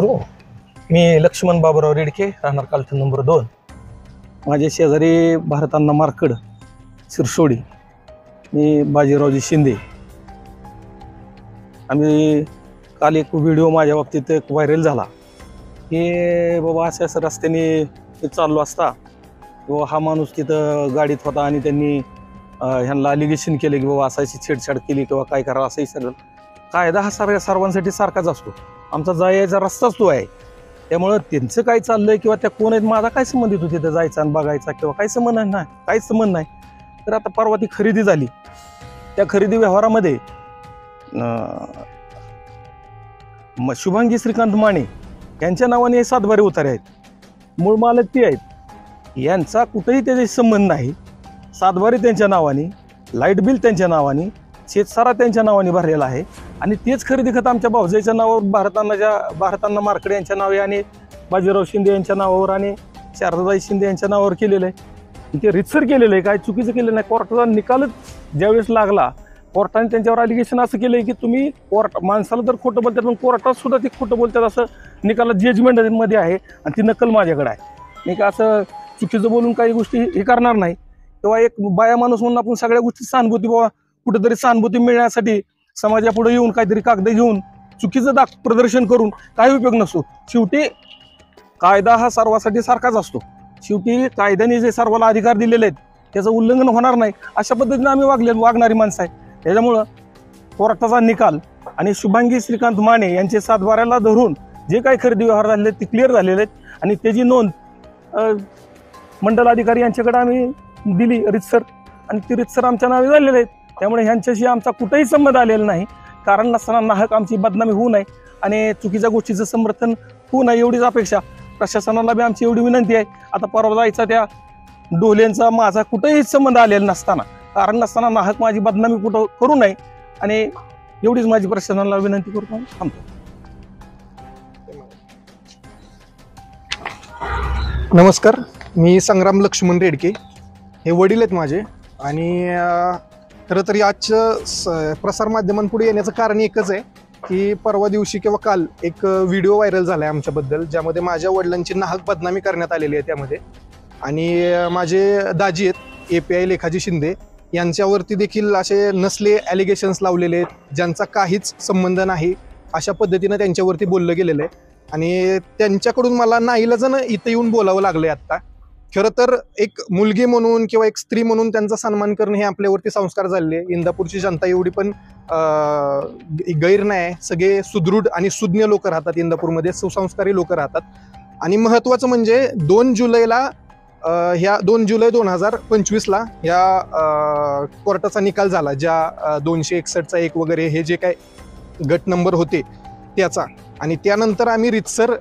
हो, मी लक्ष्मण बाबूराव रेडके, राहणार कालथण नंबर 2. माझे शेजारी भारतांना मार्कड शिरसोडी, मी बाजीरावजी शिंदे. आम्ही काल एक व्हिडिओ माझ्या बाबतीत एक व्हायरल झाला की बाबा अशा रस्त्याने चाललो असता किंवा हा माणूस तिथं गाडीत होता आणि त्यांनी ह्यांना अलिगेशन केले की बाबा असायची छेडछाड केली किंवा काय करावं असंही सगळं. कायदा हा सर्वांसाठी सारखाच असतो. आमचा जायचा रस्ताच तो आहे. त्यामुळं त्यांचं काय चाललंय किंवा त्या कोण आहेत माझा काय संबंध येतो तिथं जायचा आणि बघायचा किंवा काही संबंध नाही, काहीच संबंध नाही. तर आता परवा ती खरेदी झाली. त्या खरेदी व्यवहारामध्ये शुभांगी श्रीकांत माने यांच्या नावाने हे सातबारे उतारे आहेत. मूळ मालक ते आहेत. यांचा कुठेही त्याचे संबंध नाही. सातबारे त्यांच्या नावाने, लाईट बिल त्यांच्या नावाने, शेतसारा त्यांच्या नावाने भरलेला आहे आणि तेच खरेदी खत आमच्या भाऊजाईच्या नावावर भारतांना मार्कड यांच्या नावे आणि बाजीराव शिंदे यांच्या नावावर आणि शारदाबाई शिंदे यांच्या नावावर केलेलं आहे. ते रितसर केलेलं आहे, काय चुकीचं केलं नाही. कोर्टाचा निकालच ज्यावेळेस लागला, कोर्टाने त्यांच्यावर अलिगेशन असं केलंय की तुम्ही माणसाला तर खोटं बोलतात पण कोर्टात सुद्धा ते खोटं बोलतात असं निकालात जजमेंटमध्ये आहे आणि ती नकल माझ्याकडे आहे. मी का असं चुकीचं बोलून काही गोष्टी हे करणार नाही. तेव्हा एक बाया माणूस म्हणून आपण सगळ्या गोष्टी सहानुभूती बाबा कुठेतरी सहानुभूती मिळण्यासाठी समाजापुढे येऊन काहीतरी कागद घेऊन चुकीचं प्रदर्शन करून काही उपयोग नसतो. शेवटी कायदा हा सर्वांसाठी सारखाच असतो. शेवटी कायद्याने जे सर्वांना अधिकार दिलेले आहेत त्याचं उल्लंघन होणार नाही अशा पद्धतीने आम्ही वागणारी माणसं आहे. त्याच्यामुळं कोर्टाचा निकाल आणि शुभांगी श्रीकांत माने यांचे सातबाऱ्याला धरून जे काही खरेदी व्यवहार झालेले ते क्लिअर झालेले आहेत आणि त्याची नोंद मंडल अधिकारी यांच्याकडे आम्ही दिली रितसर आणि ती रितसर आमच्या नावे झालेले आहेत. त्यामुळे ह्यांच्याशी आमचा कुठेही संबंध आलेला नाही. कारण नसताना नाहक आमची बदनामी होऊ नये आणि चुकीच्या गोष्टीचं समर्थन होऊ नये एवढीच अपेक्षा. प्रशासनाला बी आमची एवढी विनंती आहे. आता परवा जायचा त्या डोलेंचा माझा कुठेही संबंध आलेला नसताना, कारण नसताना नाहक माझी बदनामी कुठं करू नये आणि एवढीच माझी प्रशासनाला विनंती करतो. थांबतो. नमस्कार, मी संग्राम लक्ष्मण रेडके. हे वडील आहेत माझे आणि खरं तर आजचं प्रसारमाध्यमांपुढे येण्याचं कारण एकच आहे की परवा दिवशी किंवा काल एक व्हिडिओ व्हायरल झाला आहे आमच्याबद्दल, ज्यामध्ये माझ्या वडिलांची नाहक बदनामी करण्यात आलेली आहे त्यामध्ये. आणि माझे दाजी आहेत API लेखाजी शिंदे, यांच्यावरती देखील असे नसले ॲलिगेशन्स लावलेले आहेत ज्यांचा काहीच संबंध नाही अशा पद्धतीनं त्यांच्यावरती बोललं गेलेलं आहे. आणि त्यांच्याकडून मला नाईलाजानं इथं येऊन बोलावं लागलं आहे आत्ता. खरं तर एक मुलगी म्हणून किंवा एक स्त्री म्हणून त्यांचा सन्मान करणं हे आपल्यावरती संस्कार झालेले आहे. इंदापूरची जनता एवढी पण गैर नाही. सगळे सुदृढ आणि सुज्ञ लोक राहतात इंदापूरमध्ये, सुसंस्कारी लोक राहतात. आणि महत्त्वाचं म्हणजे 2 जुलैला ह्या 2 जुलै 2025ला ह्या कोर्टाचा निकाल झाला, ज्या 261चा 1 वगैरे हे जे काय गट नंबर होते त्याचा. आणि त्यानंतर आम्ही रितसर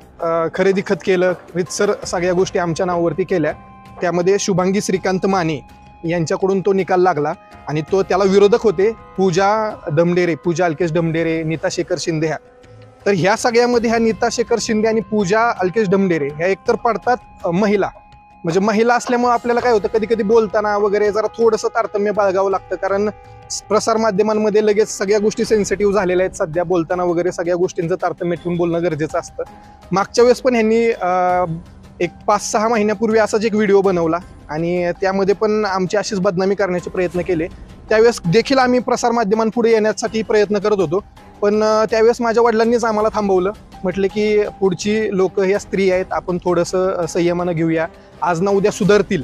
खरेदी खत केलं, रितसर सगळ्या गोष्टी आमच्या नावावरती केल्या. त्यामध्ये शुभांगी श्रीकांत माने यांच्याकडून तो निकाल लागला आणि त्याला विरोधक होते पूजा अल्केश डमडेरे, नीता शेखर शिंदे. ह्या तर ह्या सगळ्यामध्ये ह्या नीता शेखर शिंदे आणि पूजा अल्केश डमडेरे ह्या एकतर पडतात महिला. म्हणजे महिला असल्यामुळे आपल्याला काय होतं, कधी कधी बोलताना वगैरे जरा थोडंसं तारतम्य बाळगावं लागतं. कारण प्रसारमाध्यमांमध्ये लगेच सगळ्या गोष्टी सेन्सिटिव्ह झालेल्या आहेत सध्या. बोलताना वगैरे सगळ्या गोष्टींचं तारतम्य ठेवून बोलणं गरजेचं असतं. मागच्या वेळेस पण ह्यांनी एक 5-6 महिन्यापूर्वी असाच एक व्हिडिओ बनवला आणि त्यामध्ये पण आमची अशीच बदनामी करण्याचे प्रयत्न केले. त्यावेळेस देखील आम्ही प्रसारमाध्यमांपुढे येण्यासाठी प्रयत्न करत होतो, पण त्यावेळेस माझ्या वडिलांनीच आम्हाला थांबवलं. म्हटलं की पुढची लोक ह्या स्त्री आहेत, आपण थोडंसं संयमानं घेऊया, आज ना उद्या सुधारतील.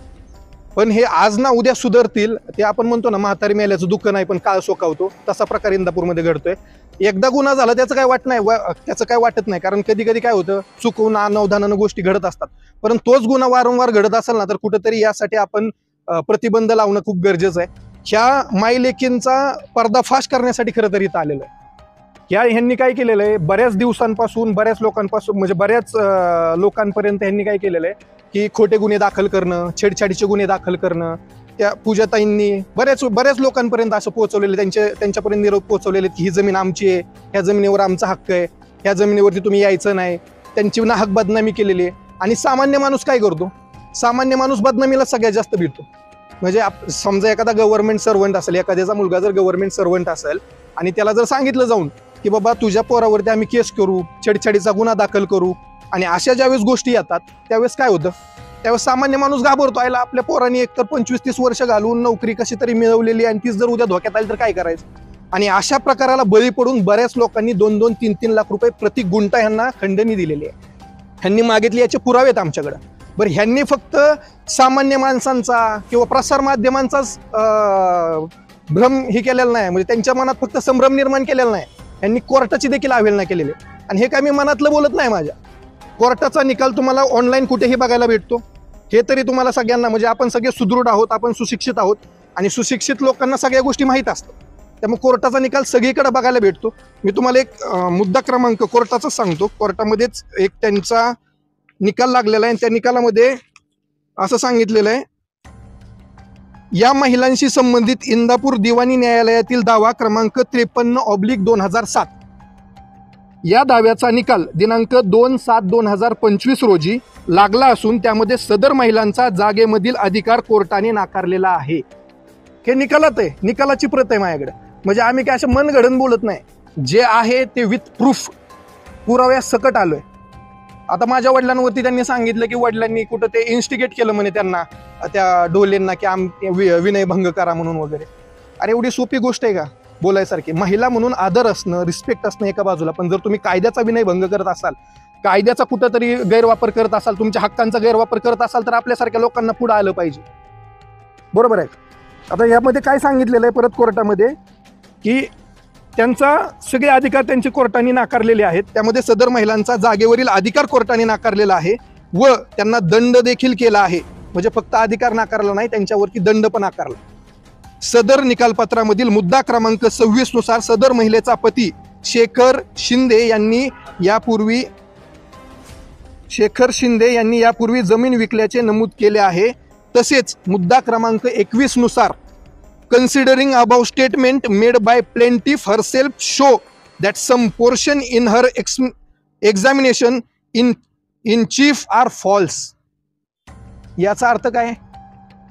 पण हे आज ना उद्या सुधारतील ते आपण म्हणतो ना, म्हातारी मेल्याचं दुःख नाही पण काळ सोकावतो, तसा प्रकार इंदापूरमध्ये घडतोय. एकदा गुन्हा झाला त्याचं काय वाटत नाही. कारण कधी कधी काय होतं, चुकून अनवधानानं गोष्टी घडत असतात. परंतु तोच गुन्हा वारंवार घडत असेल ना तर कुठेतरी यासाठी आपण प्रतिबंध लावणं खूप गरजेचं आहे. ह्या मायलेकींचा पर्दाफाश करण्यासाठी खरं तर इथं आलेलं आहे. ह्यांनी काय केलेलं आहे, बऱ्याच दिवसांपासून बऱ्याच लोकांपासून म्हणजे बऱ्याच लोकांपर्यंत ह्यांनी काय केलेलं आहे की खोटे गुन्हे दाखल करणं, छेडछाडीचे गुन्हे दाखल करणं. त्या पूजाताईंनी बऱ्याच लोकांपर्यंत असं पोहोचवलेलं, त्यांच्यापर्यंत निरोप पोहोचवलेले की ही जमीन आमची आहे, ह्या जमिनीवर आमचा हक्क आहे, ह्या जमिनीवरती तुम्ही यायचं नाही. त्यांची नाहक बदनामी केलेली आहे. आणि सामान्य माणूस काय करतो, सामान्य माणूस बदनामीला सगळ्यात जास्त भिडतो. म्हणजे समजा एखादा गव्हर्नमेंट सर्वंट असेल, एखाद्याचा मुलगा जर गव्हर्नमेंट सर्वंट असेल आणि त्याला जर सांगितलं जाऊन की बाबा तुझ्या पोरावरती आम्ही केस करू, छेडछाडीचा गुन्हा दाखल करू, आणि अशा ज्यावेळेस गोष्टी येतात त्यावेळेस काय होतं, त्यावेळेस सामान्य माणूस घाबरतो, आयला आपल्या पोरांनी एकतर 25-30 वर्ष घालून नोकरी कशी तरी मिळवलेली आणि तीच जर उद्या धोक्यात आली तर काय करायचं. आणि अशा प्रकाराला बळी पडून बऱ्याच लोकांनी 2-2, 3-3 लाख रुपये प्रति गुंठा ह्यांना खंडणी दिलेली आहे. ह्यांनी मागितली, याचे पुरावे आहेत आमच्याकडे. बरं, ह्यांनी फक्त सामान्य माणसांचा किंवा प्रसार माध्यमांचाच भ्रम हे केलेला नाही, म्हणजे त्यांच्या मनात फक्त संभ्रम निर्माण केलेला नाही, यांनी कोर्टाची देखील अवहेलना केलेली आहे. आणि हे काय मी मनातलं बोलत नाही, माझ्या कोर्टाचा निकाल तुम्हाला ऑनलाईन कुठेही बघायला भेटतो. हे तरी तुम्हाला सगळ्यांना, म्हणजे आपण सगळे सुदृढ आहोत, आपण सुशिक्षित आहोत, आणि सुशिक्षित लोकांना सगळ्या गोष्टी माहीत असतात. त्यामुळे कोर्टाचा निकाल सगळीकडे बघायला भेटतो. मी तुम्हाला एक मुद्दा क्रमांक कोर्टाचा सांगतो. कोर्टामध्येच एक त्यांचा निकाल लागलेला आहे, आणि त्या निकालामध्ये असं सांगितलेलं आहे, या महिलांशी संबंधित इंदापूर दिवाणी न्यायालयातील दावा क्रमांक 53/2007 या दाव्याचा निकाल दिनांक 2/7/2025 रोजी लागला असून त्यामध्ये सदर महिलांचा जागेमधील अधिकार कोर्टाने नाकारलेला आहे. हे निकालात आहे, निकालाची प्रत आहे माझ्याकडे. म्हणजे आम्ही काय असं मन घडून बोलत नाही, जे आहे ते विथ प्रूफ पुराव्या सकट आलोय. आता माझ्या वडिलांवरती त्यांनी सांगितलं की वडिलांनी कुठं ते इन्स्टिगेट केलं म्हणे त्यांना, त्या डोलेंना, की विनयभंग करा म्हणून वगैरे. अरे एवढी सोपी गोष्ट आहे का बोलायसारखी? महिला म्हणून आदर असणं, रिस्पेक्ट असणं एका बाजूला, पण जर तुम्ही कायद्याचा विनयभंग करत असाल, कायद्याचा कुठंतरी गैरवापर करत असाल, तुमच्या हक्कांचा गैरवापर करत असाल, तर आपल्यासारख्या लोकांना पुढे आलं पाहिजे. बरोबर आहे. आता यामध्ये काय सांगितलेलं आहे परत कोर्टामध्ये, की त्यांचा सगळे अधिकार त्यांचे कोर्टाने नाकारलेले आहेत. त्यामध्ये सदर महिलांचा जागेवरील अधिकार कोर्टाने नाकारलेला आहे व त्यांना दंड देखील केला आहे. म्हणजे फक्त अधिकार नाकारला नाही, त्यांच्यावरती दंड पण आकारला. सदर निकालपत्रामधील मुद्दा क्रमांक 26 नुसार सदर महिलेचा पती शेखर शिंदे यांनी यापूर्वी जमीन विकल्याचे नमूद केले आहे. तसेच मुद्दा क्रमांक 21 नुसार considering above statement made by plaintiff herself show that some portion in her examination in chief are false. याचा अर्थ काय?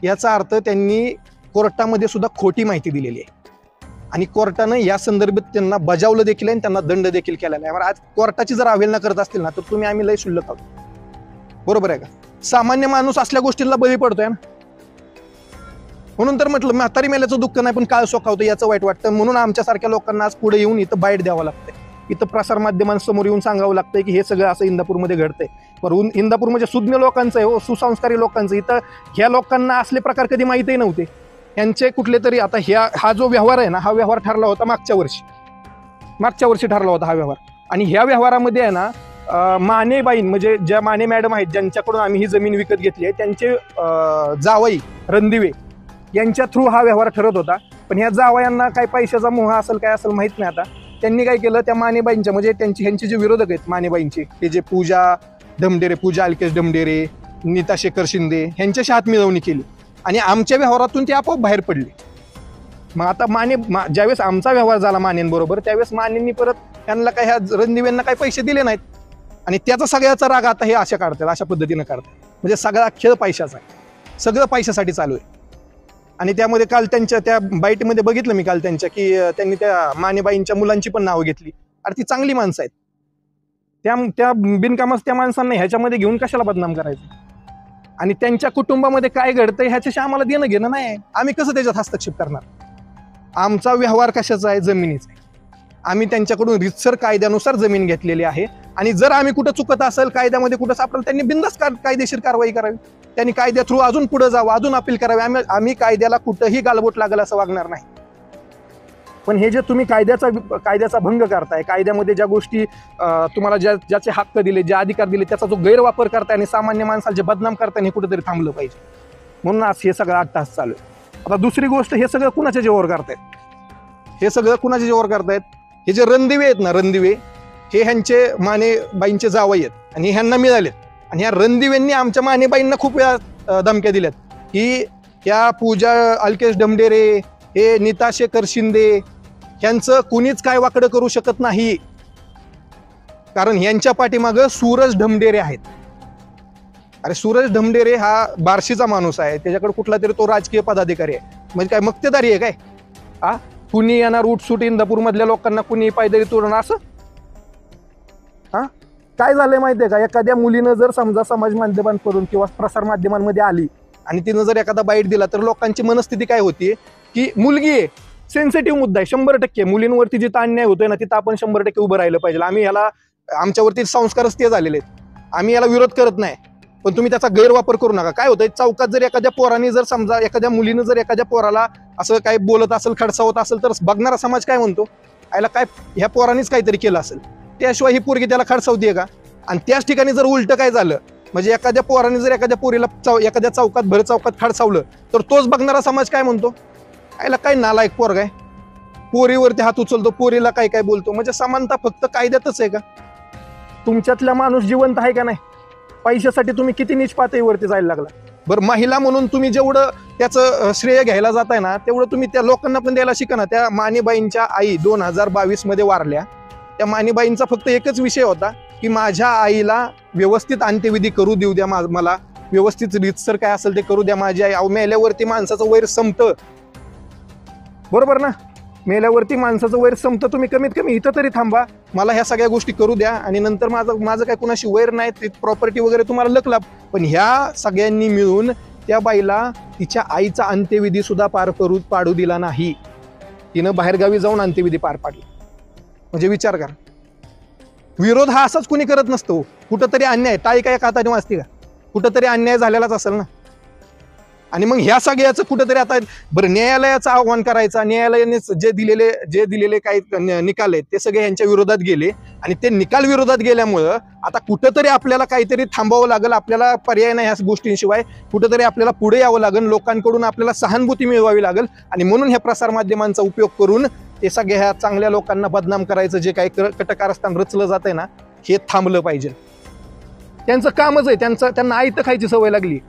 याचा अर्थ त्यांनी कोर्टामध्ये सुद्धा खोटी माहिती दिलेली आहे आणि कोर्टानं या संदर्भात त्यांना बजावलं देखील आहे आणि त्यांना दंड देखील केलेला आहे. आज कोर्टाची जर अवहेलना करत असतील ना, तर आम्ही लय शुल्लक आहोत. बरोबर आहे का? सामान्य माणूस असल्या गोष्टींना बळी पडतोय ना. म्हणून तर म्हटलं, म्हातारी मेल्याचं दुःख नाही पण काळ सोखावतं याचं वाईट वाटतं. म्हणून आमच्यासारख्या लोकांना आज पुढे येऊन इथं बाईट द्यावं लागतंय, इथं प्रसार माध्यमांसमोर येऊन सांगावं लागतंय की हे सगळं असं इंदापूरमध्ये घडतंय. पण इंदापूर म्हणजे सुज्ञ लोकांचं आहे, हो, सुसंस्कारी लोकांचं. इथं ह्या लोकांना असले प्रकार कधी माहितीही नव्हते. यांचे कुठले तरी, आता हा जो व्यवहार आहे ना, हा व्यवहार ठरला होता मागच्या वर्षी ठरला होता हा व्यवहार. आणि ह्या व्यवहारामध्ये आहे ना, मानेबाईन, म्हणजे ज्या माने मॅडम आहेत ज्यांच्याकडून आम्ही ही जमीन विकत घेतली आहे, त्यांचे जावई रणदिवे यांच्या थ्रू हा व्यवहार ठरत होता. पण ह्या जावयांना काय पैशाचा मोह असेल काय असेल माहित नाही. आता त्यांनी काय केलं, त्या मानेबाईंच्या, म्हणजे ह्यांचे जे विरोधक आहेत मानेबाईंचे, ते जे पूजा अल्केश डमडेरे, नीता शेखर शिंदे, ह्यांच्याशी हात मिळवणी केली आणि आमच्या व्यवहारातून ते आपोआप बाहेर पडले. मग आता ज्यावेळेस आमचा व्यवहार झाला मानेंबरोबर, त्यावेळेस मानेंनी परत त्यांना काय, ह्या रणदिवेंना काही पैसे दिले नाहीत आणि त्याचा सगळ्याचा राग आता हे अशा पद्धतीनं काढतात. म्हणजे सगळा खेळ पैशाचा आहे, सगळं पैशासाठी चालू आहे. आणि त्यामध्ये काल त्यांच्या त्या बाईटमध्ये बघितलं मी काल त्यांच्या, की त्यांनी त्या मानेबाईंच्या मुलांची पण नावं घेतली. अरे ती चांगली माणसं आहेत, त्या बिनकामास त्या माणसांना ह्याच्यामध्ये घेऊन कशाला बदनाम करायचं? आणि त्यांच्या कुटुंबामध्ये काय घडतंय ह्याच्याशी आम्हाला देणं घेणं नाही. आम्ही कसं त्याच्यात हस्तक्षेप करणार? आमचा व्यवहार कशाचा आहे? जमिनीचा आहे. आम्ही त्यांच्याकडून रितसर कायद्यानुसार जमीन घेतलेली आहे आणि जर आम्ही कुठं चुकत असेल कायद्यामध्ये कुठं सापडेल, त्यांनी बिनधास्त कायदेशीर कारवाई करावी. त्यांनी कायद्या थ्रू अजून पुढे जावं, अजून अपील करावे. आम्ही कायद्याला कुठंही गालबोट लागेल असं वागणार नाही. पण हे जे तुम्ही कायद्याचा भंग करताय, कायद्यामध्ये ज्या गोष्टी तुम्हाला ज्याचे हक्क दिले, जे अधिकार दिले, त्याचा जो गैरवापर करताय आणि सामान्य माणसाला जे बदनाम करताय, हे कुठेतरी थांबलं पाहिजे. म्हणून आज हे सगळं 8 तास चालू आहे. आता दुसरी गोष्ट, हे सगळं कुणाच्या जीवावर करतायत? हे जे रणदिवे आहेत ना, रणदिवे हे ह्यांचे मानेबाईंचे जावई आहेत आणि ह्यांना मिळालेत. आणि ह्या रणदिवेंनी आमच्या मानेबाईंना खूप वेळा धमक्या दिल्यात की या पूजा अल्केश डमडेरे, हे नीता शेखर शिंदे, ह्यांचं कुणीच काय वाकडं करू शकत नाही, कारण यांच्या पाठीमागं सूरज ढमडेरे आहेत. अरे सूरज ढमडेरे हा बार्शीचा माणूस आहे, त्याच्याकडे कुठला तरी तो राजकीय पदाधिकारी आहे, म्हणजे काय मक्तेदारी आहे काय? कुणी येणार उठसूट इंदापूर मधल्या लोकांना कुणी पायदळी तोडणार असं? हा, काय झालंय माहितीये का, एखाद्या मुलीनं जर समजा समाज माध्यमांकडून किंवा प्रसार माध्यमांमध्ये आली आणि तिनं जर एखादा बाईट दिला तर लोकांची मनस्थिती काय होती की मुलगी आहे, सेन्सिटिव्ह मुद्दा आहे, 100% मुलींवरती जिथं अन्याय होतोय ना तिथं आपण 100% उभं राहिलं पाहिजे. आम्ही ह्याला, आमच्यावरती संस्कारच ते झालेले आहेत, आम्ही याला विरोध करत नाही, पण तुम्ही त्याचा गैरवापर करू नका. काय होतंय, चौकात जर एखाद्या पोराने जर समजा एखाद्या मुलीनं जर एखाद्या पोराला असं काय बोलत असेल, खडसावत असेल, तर बघणारा समाज काय म्हणतो, याला काय ह्या पोरानेच काहीतरी केलं असेल, त्याशिवाय ही पोरगी त्याला खडसावतीये का? आणि त्याच ठिकाणी जर उलटं काय झालं, म्हणजे एखाद्या पोराने जर एखाद्या पोरीला एखाद्या चौकात भर चौकात खडसावलं तर तोच बघणारा समाज काय म्हणतो, याला काय नालायक पोरगा आहे, पोरीवरती हात उचलतो, पोरीला काय काय बोलतो. म्हणजे समानता फक्त कायद्यातच आहे का? तुमच्यातला माणूस जिवंत आहे का नाही? पैशासाठी तुम्ही किती नीच पातळीवरती जायला लागला. बरं, महिला म्हणून तुम्ही जेवढं त्याचं श्रेय घ्यायला जाताय ना तेवढं तुम्ही त्या लोकांना पण द्यायला शिका ना. त्या मानेबाईंच्या आई 2022 मध्ये वारल्या, त्या मानेबाईंचा फक्त एकच विषय होता की माझ्या आईला व्यवस्थित अंत्यविधी करू देऊ द्या, मला व्यवस्थित रीतसर काय असेल ते करू द्या. माझी आई, मेल्यावरती माणसाचं वैर संपतं, बरोबर ना? मेल्यावरती माणसाचं वैर संपतं, तुम्ही कमीत कमी इथं तरी थांबा, मला ह्या सगळ्या गोष्टी करू द्या आणि नंतर माझं काय कुणाशी वैर नाही, ते प्रॉपर्टी वगैरे तुम्हाला लक. पण ह्या सगळ्यांनी मिळून त्या बाईला तिच्या आईचा अंत्यविधी सुद्धा पाडू दिला नाही. तिनं बाहेरगावी जाऊन अंत्यविधी पार पाडला. म्हणजे विचार करा, विरोध हा असाच कुणी करत नसतो. कुठंतरी अन्याय, टाळी काय एका हाताने वाजते का? कुठंतरी अन्याय झालेलाच असेल ना. आणि मग ह्या सगळ्याचं कुठंतरी आता बरं न्यायालयाचं आव्हान करायचं, न्यायालयाने जे दिलेले काही निकाल आहेत ते सगळे यांच्या विरोधात गेले आणि ते निकाल विरोधात गेल्यामुळं आता कुठंतरी आपल्याला काहीतरी थांबावं लागेल, आपल्याला पर्याय नाही ह्या गोष्टींशिवाय. कुठंतरी आपल्याला पुढे यावं लागेल, लोकांकडून आपल्याला सहानुभूती मिळवावी लागेल आणि म्हणून ह्या प्रसार माध्यमांचा उपयोग करून ते सगळ्या ह्या चांगल्या लोकांना बदनाम करायचं जे काही कटकारस्थान रचलं जात आहे ना, हे थांबलं पाहिजे. त्यांचं कामच आहे, त्यांना आयतं खायची सवय लागली.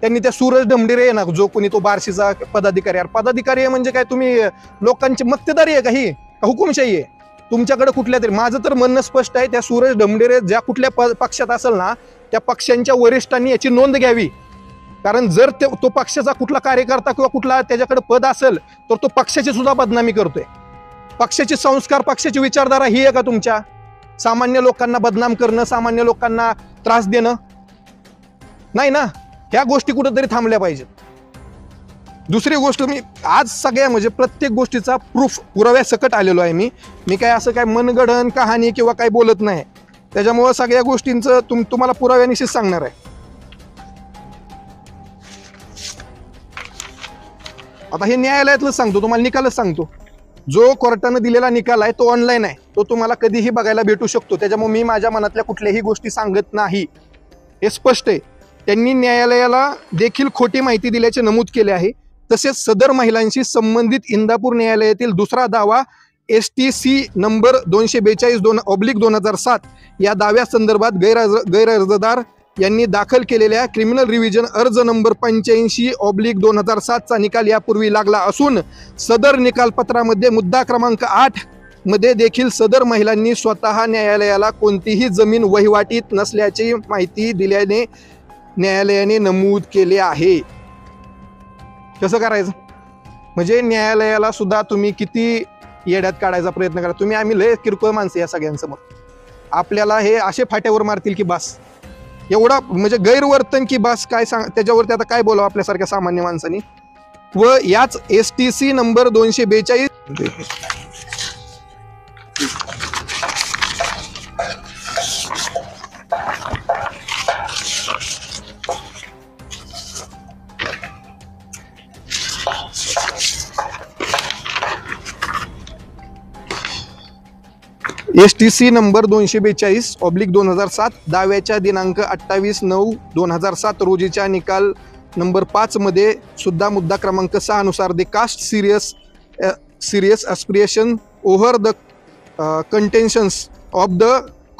त्यांनी त्या सूरज ढमढेरे आहे ना, जो कोणी तो बार्शीचा पदाधिकारी, पदाधिकारी आहे म्हणजे काय, तुम्ही लोकांची मक्तेदारी आहे का ही, हुकुमशाही आहे तुमच्याकडे कुठल्या तरी? माझं तर म्हणणं स्पष्ट आहे, त्या सूरज ढमढेरे ज्या कुठल्या पक्षात असेल ना त्या पक्षांच्या वरिष्ठांनी याची नोंद घ्यावी. कारण जर तो पक्षाचा कुठला कार्यकर्ता किंवा कुठला त्याच्याकडे पद असेल तर तो पक्षाची सुद्धा बदनामी करतोय. पक्षाचे संस्कार, पक्षाची विचारधारा ही आहे का तुमच्या? सामान्य लोकांना बदनाम करणं, सामान्य लोकांना त्रास देणं नाही ना. ह्या गोष्टी कुठेतरी थांबल्या पाहिजेत. दुसरी गोष्ट, मी आज सगळ्या म्हणजे प्रत्येक गोष्टीचा प्रूफ पुराव्या सकट आलेलो आहे. मी काय असं काय मनगढण कहाणी किंवा काय बोलत नाही. त्याच्यामुळं सगळ्या गोष्टींचं तुम्हाला पुराव्यानिशीच सांगणार आहे. आता हे न्यायालयातलं सांगतो तुम्हाला, निकालच सांगतो. जो कोर्टानं दिलेला निकाल आहे तो ऑनलाईन आहे, तो तुम्हाला कधीही बघायला भेटू शकतो. त्याच्यामुळे मी माझ्या मनातल्या कुठल्याही गोष्टी सांगत नाही, हे स्पष्ट आहे. त्यांनी न्यायालयाला देखील खोटी माहिती दिल्याचे नमूद केले आहे. तसेच सदर महिलांशी संबंधित इंदापूर न्यायालयातील दुसरा दावा STC नंबर 242/2007 या दाव्यासंदर्भात गैर अर्जदार यांनी दाखल केलेल्या क्रिमिनल रिव्हिजन अर्ज नंबर 85/2007 चा निकाल यापूर्वी लागला असून सदर निकालपत्रामध्ये मुद्दा क्रमांक 8 मध्ये देखील सदर महिलांनी स्वतः न्यायालयाला कोणतीही जमीन वहिवाटीत नसल्याची माहिती दिल्याने न्यायालयाने नमूद केले आहे. कसं करायचं म्हणजे न्यायालयाला सुद्धा तुम्ही किती येड्यात काढायचा प्रयत्न करा तुम्ही. आम्ही लय किरकोळ माणसं या सगळ्यांसमोर, आपल्याला हे असे फाट्यावर मारतील की बास, एवढा म्हणजे गैरवर्तन की बास. काय सांग त्याच्यावरती आता काय बोलावं आपल्यासारख्या सामान्य माणसांनी. व याच STC नंबर 242 STC नंबर 242/2007 दाव्याच्या दिनांक 28/9/2007 रोजीच्या निकाल नंबर 5 मध्ये सुद्धा मुद्दा क्रमांक 6 नुसार the cast serious aspiration over the contentions of the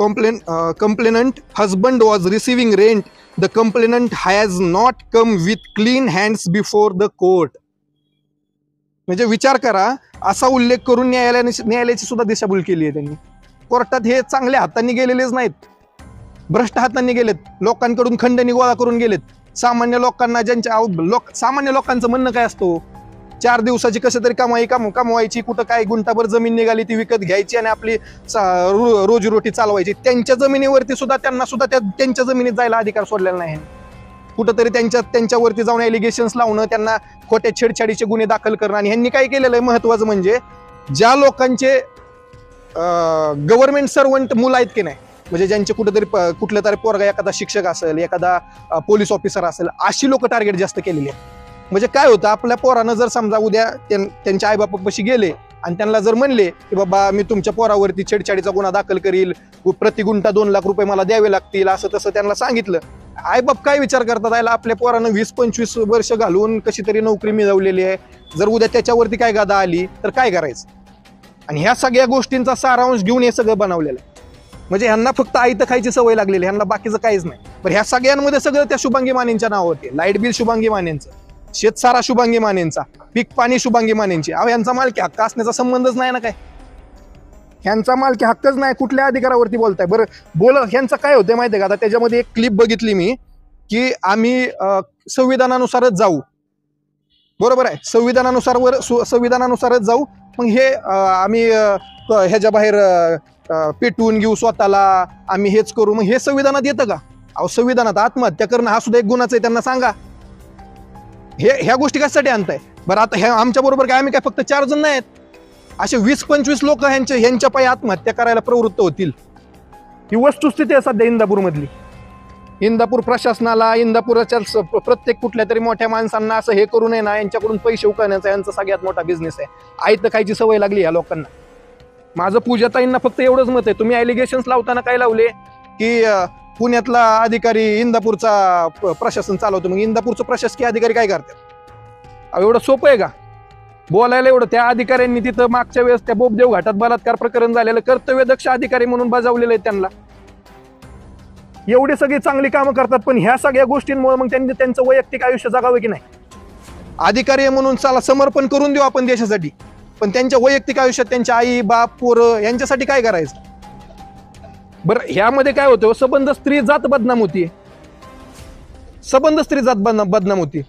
complainant husband was receiving rent. The complainant has not come with clean hands before the court. म्हणजे विचार करा, असा उल्लेख करून न्यायालयाची सुद्धा दिशाभूल केली आहे त्यांनी. कोर्टात हे चांगल्या हातांनी गेलेलेच नाहीत, भ्रष्ट हातांनी गेलेत, लोकांकडून खंडणी गोळा करून गेलेत. सामान्य लोकांना सामान्य लोकांचं म्हणणं काय असतो, 4 दिवसाची कसं तरी कमवायची, कुठं काय गुंठाभर जमीन निघाली ती विकत घ्यायची आणि आपली रोजीरोटी चालवायची. त्यांच्या जमिनीवरती सुद्धा त्यांना सुद्धा त्यांच्या जमिनीत जायला अधिकार सोडलेला नाही. कुठंतरी त्यांच्यावरती जाऊन एलिगेशन्स लावणं, त्यांना खोट्या छेडछाडीचे गुन्हे दाखल करणं. आणि ह्यांनी काय केलेलं आहे महत्वाचं म्हणजे, ज्या लोकांचे गव्हर्नमेंट सर्वंट मुलं आहेत की नाही, म्हणजे ज्यांचे कुठलं तरी पोरगा एखादा शिक्षक असेल, एखादा पोलीस ऑफिसर असेल, अशी लोक टार्गेट जास्त केलेली आहेत. म्हणजे काय होतं, आपल्या पोरानं जर समजा उद्या त्यांच्या आईबापापाशी गेले आणि त्यांना जर म्हणले की बाबा मी तुमच्या पोरावरती छेडछाडीचा गुन्हा दाखल करील, प्रति गुंठा 2 लाख रुपये मला द्यावे लागतील, असं तसं त्यांना सांगितलं, आईबाप काय विचार करतात, याला आपल्या पोरानं 20-25 वर्ष घालून कशी तरी नोकरी मिळवलेली आहे, जर उद्या त्याच्यावरती काय गादा आली तर काय करायचं. आणि ह्या सगळ्या गोष्टींचा सारांश घेऊन हे सगळं बनवलेलं आहे. म्हणजे ह्यांना फक्त आयतं खायची सवय लागलेली, ह्यांना बाकीचं काहीच नाही. बरं, ह्या सगळ्यांमध्ये सगळं त्या शुभांगी मानेंच्या नावावरती, लाईट बिल शुभांगी मानेंचं, शेतसारा शुभांगी मानेंचा, पीक पाणी शुभांगी मानेंची. अहो, यांचा मालकी हक्क असण्याचा संबंधच नाही ना काय. ह्यांचा मालकी हक्कच नाही, कुठल्या अधिकारावरती बोलताय. बरं ह्यांचं काय होतं माहिती आहे का, आता त्याच्यामध्ये एक क्लिप बघितली मी की आम्ही संविधानानुसारच जाऊ, बरोबर आहे, संविधानानुसारच जाऊ, मग हे आम्ही ह्याच्या बाहेर पेटवून घेऊ स्वतःला, आम्ही हेच करू. मग हे संविधानात येतं का? अहो, संविधानात आत्महत्या करणं हा सुद्धा एक गुन्हाच आहे, त्यांना सांगा. ह्या गोष्टी कशासाठी आणताय? बरं, आता ह्या आमच्या बरोबर काय, आम्ही काय फक्त 4 जण नाहीत, असे 20-25 लोक ह्यांच्या पायी आत्महत्या करायला प्रवृत्त होतील. ही वस्तुस्थिती आहे सध्या इंदापूर मधली. इंदापूर प्रशासनाला, इंदापूरच्या प्रत्येक कुठल्या तरी मोठ्या माणसांना असं हे करू नये ना, यांच्याकडून पैसे उकळण्याचा यांचा सगळ्यात मोठा बिझनेस आहे. आयतं खायची सवय लागली या लोकांना. माझं पूजाताईंना फक्त एवढंच मत आहे, तुम्ही एलिगेशन्स लावताना काय लावले की पुण्यातला अधिकारी इंदापूरचा प्रशासन चालवतो, मग इंदापूरचं प्रशासकीय अधिकारी काय करतात? एवढं सोपं आहे का बोलायला? एवढं त्या अधिकाऱ्यांनी तिथं मागच्या वेळेस त्या बोबदेव घाटात बलात्कार प्रकरण झालेलं कर्तव्यदक्ष अधिकारी म्हणून बजावलेलं आहे त्यांना. एवढी सगळी चांगली कामं करतात, पण ह्या सगळ्या गोष्टींमुळे मग त्यांनी त्यांचं वैयक्तिक आयुष्य जगावं की नाही? अधिकारी म्हणून चला समर्पण करून देऊ आपण देशासाठी, पण त्यांच्या वैयक्तिक आयुष्यात त्यांच्या आई बाप पोरं यांच्यासाठी काय करायचं? बरं, ह्यामध्ये काय होतं, संबंध स्त्री जात बदनाम होती, संबंध स्त्री जात बदनाम होती.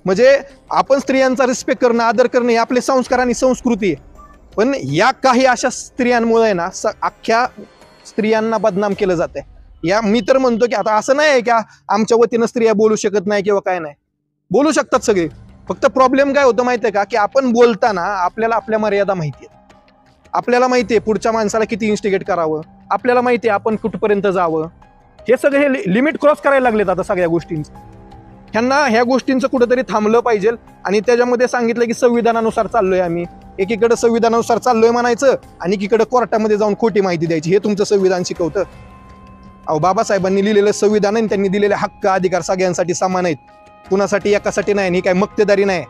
म्हणजे आपण स्त्रियांचा रिस्पेक्ट करणं, आदर करणं हे आपले संस्कार आणि संस्कृती आहे. पण या काही अशा स्त्रियांमुळे ना अख्ख्या स्त्रियांना बदनाम केलं जात आहे. या मी तर म्हणतो की आता असं नाही की आमच्या वतीनं स्त्रिया बोलू शकत नाही किंवा काय नाही, बोलू शकतात सगळे. फक्त प्रॉब्लेम काय होतं माहितीये का, की आपण बोलताना आपल्याला आपल्या मर्यादा माहिती आहेत. आपल्याला माहिती आहे पुढच्या माणसाला किती इन्स्टिगेट करावं, आपल्याला माहिती आहे आपण कुठपर्यंत जावं. हे सगळे हे लिमिट क्रॉस करायला लागलेत आता सगळ्या गोष्टींचं. ह्यांना ह्या गोष्टींचं कुठेतरी थांबलं पाहिजे. आणि त्याच्यामध्ये सांगितलं की संविधानानुसार चाललोय आम्ही, एकीकडे संविधानानुसार चाललोय म्हणायचं आणि एकीकडे कोर्टामध्ये जाऊन खोटी माहिती द्यायची. हे तुमचं संविधान शिकवतं? अहो, बाबासाहेबांनी लिहिलेलं संविधान आणि त्यांनी दिलेले हक्क अधिकार सगळ्यांसाठी समान आहेत, कुणासाठी एकासाठी नाही. ही काय मक्तेदारी नाही.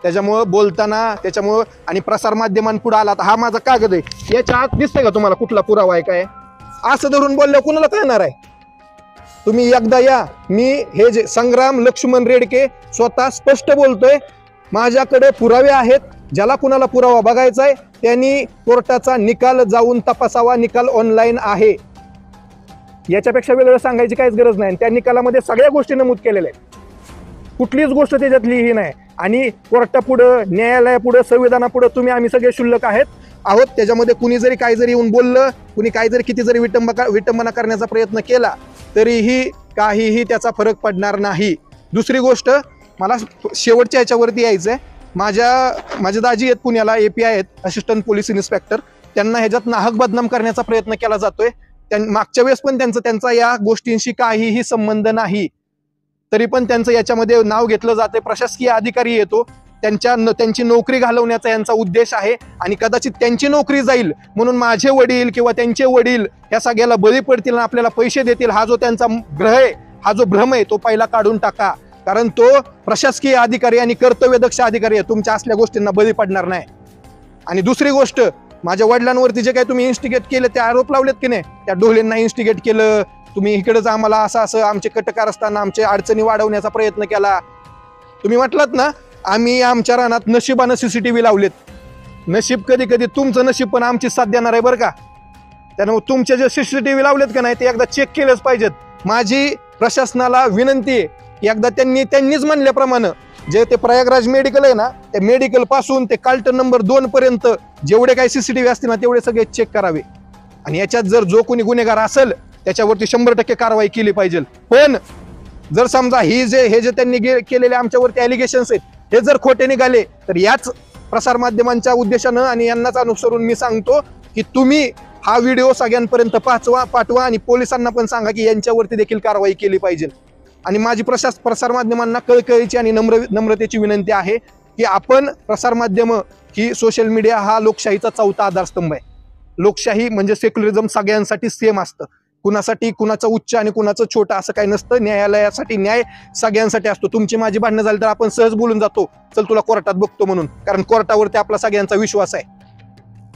त्याच्यामुळं बोलताना त्याच्यामुळं आणि प्रसार माध्यमांपुढे आला, आता हा माझा कागद आहे, याच्या आत दिसतंय का तुम्हाला कुठला पुरावा आहे काय? असं धरून बोलल्यावर कुणाला कळणार आहे? तुम्ही एकदा या, मी हे जे संग्राम लक्ष्मण रेडके स्वतः स्पष्ट बोलतोय, माझ्याकडे पुरावे आहेत. ज्याला कुणाला पुरावा बघायचा आहे त्यांनी कोर्टाचा निकाल जाऊन तपासावा, निकाल ऑनलाईन आहे. याच्यापेक्षा वेगळं सांगायची काहीच गरज नाही. त्या निकालामध्ये सगळ्या गोष्टी नमूद केलेल्या आहेत, कुठलीच गोष्ट त्याच्यातली ही नाही. आणि कोर्टापुढं, न्यायालयापुढं, संविधानापुढं तुम्ही आम्ही सगळे क्षुल्लक आहोत. त्याच्यामध्ये कुणी जरी काय जरी येऊन बोललं, कुणी काय जरी किती जरी विटंबना करण्याचा प्रयत्न केला तरीही काहीही त्याचा फरक पडणार नाही. दुसरी गोष्ट, मला शेवटच्या ह्याच्यावरती यायचं आहे. माझे दाजी आहेत पुण्याला, API आहेत, असिस्टंट पोलीस इन्स्पेक्टर. त्यांना ह्याच्यात नाहक बदनाम करण्याचा प्रयत्न केला जातोय. मागच्या वेळेस पण त्यांचा या गोष्टींशी काहीही संबंध नाही, तरी पण त्यांचं याच्यामध्ये नाव घेतलं जाते. प्रशासकीय अधिकारी येतो, त्यांची नोकरी घालवण्याचा यांचा उद्देश आहे. आणि कदाचित त्यांची नोकरी जाईल म्हणून माझे वडील किंवा त्यांचे वडील ह्या सगळ्याला बळी पडतील आणि आपल्याला पैसे देतील. हा जो त्यांचा ग्रह आहे, हा जो भ्रम आहे, तो पहिला काढून टाका. कारण तो प्रशासकीय अधिकारी आणि कर्तव्यदक्ष अधिकारी आहे, तुमच्या असल्या गोष्टींना बळी पडणार नाही. आणि दुसरी गोष्ट, माझ्या वडिलांवरती जे काही तुम्ही इन्स्टिगेट केले, ते आरोप लावलेत की नाही, त्या ढोलेंना इन्स्टिगेट केलं तुम्ही, इकडेच आम्हाला असं आमचे कटकार असताना आमच्या अडचणी वाढवण्याचा प्रयत्न केला. तुम्ही म्हटलात ना, आम्ही आमच्या रानात नशिबानं CCTV लावलेत. नशीब कधी कधी तुमचं नशीब पण आमची साथ देणार आहे बरं का. त्यामुळे तुमचे जे CCTV लावलेत का नाही ते एकदा चेक केलेच पाहिजेत. माझी प्रशासनाला विनंती आहे, एकदा त्यांनीच म्हणल्याप्रमाणे जे ते प्रयागराज मेडिकल आहे ना, त्या मेडिकल पासून ते कार्टन नंबर 2 पर्यंत जेवढे काही सीसीटीव्ही असतील ना तेवढे सगळे चेक करावे आणि याच्यात जर जो कोणी गुन्हेगार असेल त्याच्यावरती 100% कारवाई केली पाहिजे. पण जर समजा हे जे त्यांनी केलेले आमच्यावरती ॲलिगेशन्स आहेत हे जर खोटे निघाले तर याच प्रसार माध्यमांच्या उद्देशानं आणि यांनाच अनुसरून मी सांगतो की तुम्ही हा व्हिडिओ सगळ्यांपर्यंत पाठवा आणि पोलिसांना पण सांगा की यांच्यावरती देखील कारवाई केली पाहिजे. आणि माझी प्रसार माध्यमांना कळकळीची आणि नम्रतेची विनंती आहे की आपण प्रसार माध्यम ही सोशल मीडिया हा लोकशाहीचा 4था आधारस्तंभ आहे. लोकशाही म्हणजे सेक्युलरिझम सगळ्यांसाठी सेम असतं. कुणासाठी कुणाचं उच्च आणि कुणाचं छोटं असं काही नसतं. न्यायालयासाठी न्याय सगळ्यांसाठी असतो. तुमची माझी भांडणं झाली तर आपण सहज बोलून जातो, चल तुला कोर्टात बघतो म्हणून, कारण कोर्टावरती आपला सगळ्यांचा विश्वास आहे.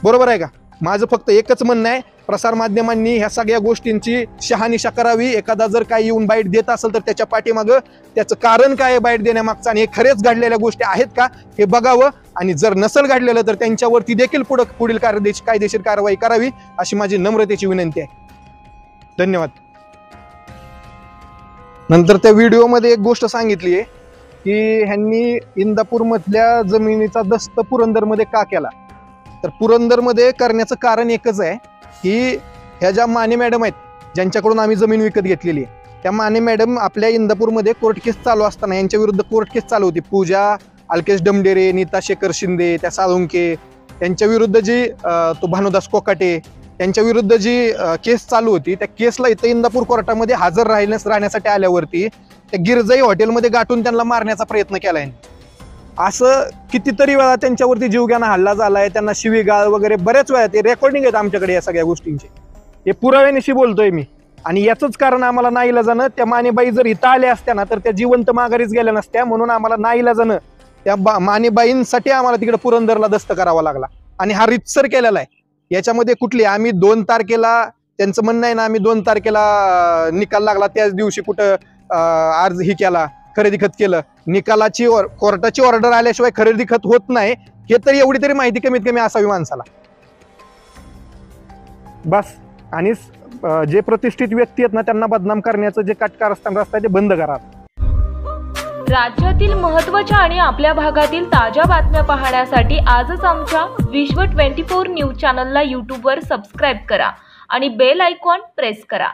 बरोबर आहे का? माझं फक्त एकच म्हणणं आहे, प्रसार माध्यमांनी ह्या सगळ्या गोष्टींची शहानिशा करावी. एखादा जर काही येऊन बाईट देत असेल तर त्याच्या पाठीमागं त्याचं कारण काय आहे बाईट देण्यामागचं आणि हे खरेच घडलेल्या गोष्टी आहेत का हे बघावं आणि जर नसेल घडलेलं तर त्यांच्यावरती देखील पुढील कायदेशीर कारवाई करावी अशी माझी नम्रतेची विनंती आहे. धन्यवाद. नंतर त्या व्हिडिओमध्ये एक गोष्ट सांगितली आहे की ह्यांनी इंदापूरमधल्या जमिनीचा दस्त पुरंदरमध्ये का केला. तर पुरंदरमध्ये करण्याचं कारण एकच आहे की ह्या ज्या माने मॅडम आहेत ज्यांच्याकडून आम्ही जमीन विकत घेतलेली आहे त्या माने मॅडम आपल्या इंदापूरमध्ये कोर्ट केस चालू असताना यांच्या विरुद्ध कोर्ट केस चालू होती. पूजा अल्केश डमडेरे, नीता शेखर शिंदे, त्या साळुंके यांच्या विरुद्ध जी तो भानुदास कोकाटे त्यांच्या विरुद्ध जी केस चालू होती त्या केसला इथं इंदापूर कोर्टामध्ये हजर राहण्यासाठी आल्यावरती त्या गिरजाई हॉटेलमध्ये गाठून त्यांना मारण्याचा प्रयत्न केला आहे. असं कितीतरी वेळा त्यांच्यावरती जीवघेणा हल्ला झालाय, त्यांना शिवीगाळ वगैरे बऱ्याच वेळा, ते रेकॉर्डिंग आहेत आमच्याकडे या सगळ्या गोष्टींचे. हे पुराव्यानिशी बोलतोय मी. आणि याचंच कारण आम्हाला नाईलाजानं त्या मानेबाई जर इथं आल्या असत्या ना तर त्या जिवंत माघारीच गेल्या नसत्या. म्हणून आम्हाला नाईलाजानं त्या मानेबाईंसाठी आम्हाला तिकडे पुरंदरला दस्त करावा लागला आणि हा रितसर केलेला आहे. याच्यामध्ये कुठली आम्ही 2 तारखेला त्यांचं म्हणणं आहे ना आम्ही 2 तारखेला निकाल लागला त्याच दिवशी कुठं अर्ज ही केला, खरेदी खत केलं. निकालाची कोर्टाची ऑर्डर आल्याशिवाय खरेदी खत होत नाही हे तरी एवढी तरी माहिती कमीत कमी असावी माणसाला. बस. आणि जे प्रतिष्ठित व्यक्ती आहेत ना त्यांना बदनाम करण्याचं जे कारस्थान रस्ता आहे ते बंद करा. राज्यातील महत्त्वाच्या आणि आपल्या भागातील ताज्या बातम्या पाहण्यासाठी आजच आमच्या विश्व 24 न्यूज चॅनलला यूट्यूबवर सबस्क्राईब करा आणि बेल आयकॉन प्रेस करा.